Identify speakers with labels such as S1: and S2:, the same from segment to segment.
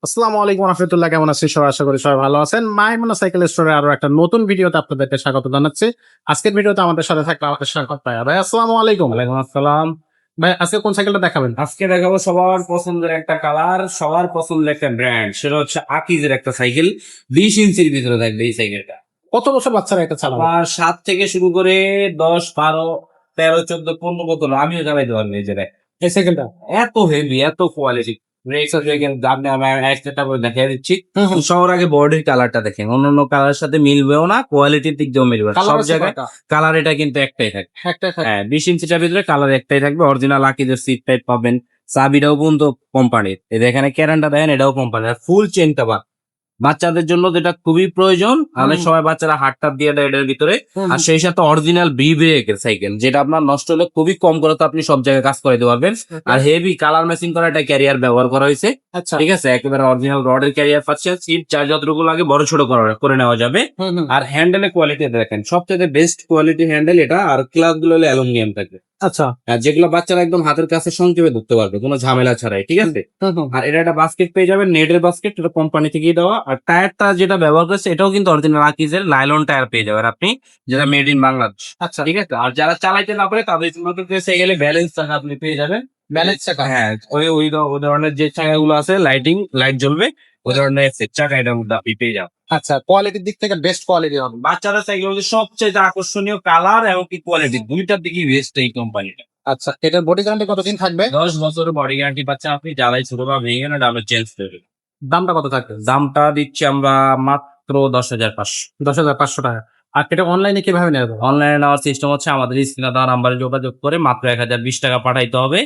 S1: আসসালামু আলাইকুম রহমতুল্লাহ, কেমন আছেন সবাই? আশা করি সবাই ভালো আছেন। মাইমুনা সাইকেল স্টোরে আরো একটা নতুন ভিডিওতে আপনাদেরকে স্বাগত জানাচ্ছি। আজকের ভিডিওতে আমাদের সাথে থাকবে আমাদের স্বাগত ভাই। ভাই আসসালামু আলাইকুম।
S2: ওয়ালাইকুম আসসালাম।
S1: ভাই আজকে কোন সাইকেলটা দেখাবেন?
S2: আজকে দেখাবো সবার পছন্দের একটা কালার, সবার পছন্দের একটা ব্র্যান্ড, সেটা হচ্ছে আকিজের একটা সাইকেল। 20 ইঞ্চির ভিতরে থাকবে এই সাইকেলটা।
S1: কত বছর বাচ্চারা এটা চালাবে?
S2: আবার 7 থেকে শুরু করে 10, 12, 13, 14, 15 পর্যন্ত আমিও চালাইতে পারবো এই জায়গায়।
S1: এই সাইকেলটা
S2: এত হেভি, এত কোয়ালিটি। আপনি আমি একটা করে দেখিয়ে দিচ্ছি।
S1: হুম হুম।
S2: সবার আগে বডির কালারটা দেখেন, অন্যান্য কালারের সাথে মিলবেও না, কোয়ালিটির দিক দিয়েও মিলবে না।
S1: কালার
S2: সব
S1: আছে
S2: জায়গায়
S1: কয়টা?
S2: কালার এটা কিন্তু একটাই থাকে।
S1: একটা
S2: হ্যাঁ, 20 ইঞ্চিটার ভিতরে কালার একটাই থাকবে। অরিজিনাল আকিজের সিট টাইপ পাবেন। চাবিটাও পর্যন্ত কোম্পানির। এখানে ক্যারানটা দেখেন, এটাও কোম্পানির। ফুল চেনটা বাচ্চাদের জন্য যেটা খুবই প্রয়োজন। অনেক সময় বাচ্চারা হাত টাত দিয়ে দেয় এটার ভিতরে। আর সেই সাথে অরিজিনাল বি ব্রেকের সাইকেল, যেটা আপনার নষ্ট হলে খুবই কম করে তো আপনি সব জায়গায় কাজ করে দিতে পারবেন। আর হেভি কালার ম্যাচিং করা একটা ক্যারিয়ার ব্যবহার করা হয়েছে।
S1: আচ্ছা।
S2: ঠিক আছে, একেবারে অরিজিনাল রডের ক্যারিয়ার পাচ্ছেন। সিট চার যতটুকু লাগে বড় ছোট করে নেওয়া যাবে। আর হ্যান্ডেলের কোয়ালিটি দেখেন, সবচেয়ে বেস্ট কোয়ালিটি হ্যান্ডেল এটা। আর ক্লাস গুলো হলো অ্যালুমিনিয়াম থাকবে।
S1: আচ্ছা।
S2: আর যেগুলো বাচ্চারা একদম হাতের কাছে সংক্ষেপে ধরতে পারবে, কোনো ঝামেলা ছাড়াই। ঠিক আছে। আর এটা একটা বাস্কেট পেয়ে যাবেন, নেটের বাস্কেট, এটা কোম্পানি থেকেই দেওয়া। আর টায়ারটা যেটা ব্যবহার করছে এটাও কিন্তু অরিজিনাল আকিজের নাইলন টায়ার পেয়ে যাবেন আপনি, যেটা মেড ইন বাংলাদেশ।
S1: আচ্ছা।
S2: ঠিক আছে। আর যারা চালাইতে না পারে তাদের জন্য কিন্তু সাইকেলে ব্যালেন্স চাকা আপনি পেয়ে যাবেন।
S1: ব্যালেন্স চাকা?
S2: হ্যাঁ, ওই ধরনের যে চাকাগুলো আছে, লাইট জ্বলবে, ওই ধরনের চাকা এটার মধ্যে আপনি পেয়ে যাবেন।
S1: আচ্ছা, কোয়ালিটির দিক থেকে বেস্ট কোয়ালিটি হবে।
S2: বাচ্চাদের সাইকেল হচ্ছে সবচেয়ে আকর্ষণীয় কালার এবং কি কোয়ালিটি, দুইটার দিকেই বেস্ট এই কোম্পানিটা।
S1: আচ্ছা, এটার বডি গ্যারান্টি কতদিন থাকবে?
S2: 10 বছরের বডি গ্যারান্টি পাচ্ছেন আপনি। জ্বালাই ছোট বা ভেঙে গেলে আমরা চেঞ্জ করে দেবো।
S1: দামটা কত থাকবে?
S2: দামটা দিচ্ছি আমরা মাত্র 10,500।
S1: 10,500 টাকা। আর এটা অনলাইনে কিভাবে নেওয়া যাবে?
S2: অনলাইনে নেওয়ার সিস্টেম হচ্ছে আমাদের স্ক্রিনে দেওয়া নাম্বারে যোগাযোগ করে মাত্র 1,020 টাকা পাঠাইতে হবে।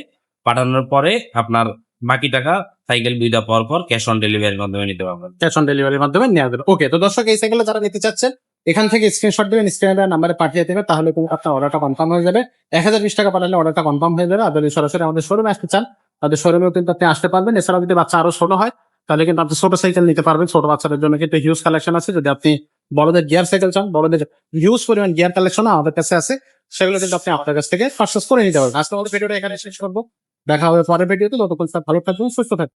S2: পাঠানোর পরে আপনার বাকি টাকা সাইকেল দুইটা পর পর ক্যাশ অন ডেলিভারির মাধ্যমে নিতে পারবেন।
S1: ক্যাশ অন ডেলিভারির মাধ্যমে নেওয়া যাবে। ওকে, তো দর্শক এই সাইকেলটা যারা নিতে চাচ্ছেন এখান থেকে স্ক্রিনশট দেবেন, স্ক্রিনে দেওয়া নাম্বারে পাঠিয়ে দেবে, তাহলে কিন্তু আপনার অর্ডারটা কনফার্ম হয়ে যাবে। 1,020 টাকা পাঠালে অর্ডারটা কনফার্ম হয়ে যাবে। আর যদি সরাসরি আমাদের শোরুমে আসতে চান তাদের শোরুমেও কিন্তু আপনি আসতে পারবেন। এছাড়াও যদি বাচ্চা আরো ছোট হয় তাহলে কিন্তু আপনি ছোট সাইকেল নিতে পারবেন। ছোট বাচ্চাদের জন্য কিন্তু হিউজ কালেকশন আছে। যদি আপনি বড়দের গিয়ার সাইকেল চান, বড়দের হিউজ পরিমাণ গিয়ার কালেকশন আমাদের কাছে আছে, সেগুলো কিন্তু আপনি আমাদের কাছ থেকে পারচেস করে নিতে পারবেন। আজকে আমাদের ভিডিওটা এখানে শেষ করবো। দেখা হবে পরের ভিডিওতে। ততক্ষণ ভালো থাকবেন, সুস্থ থাকবেন।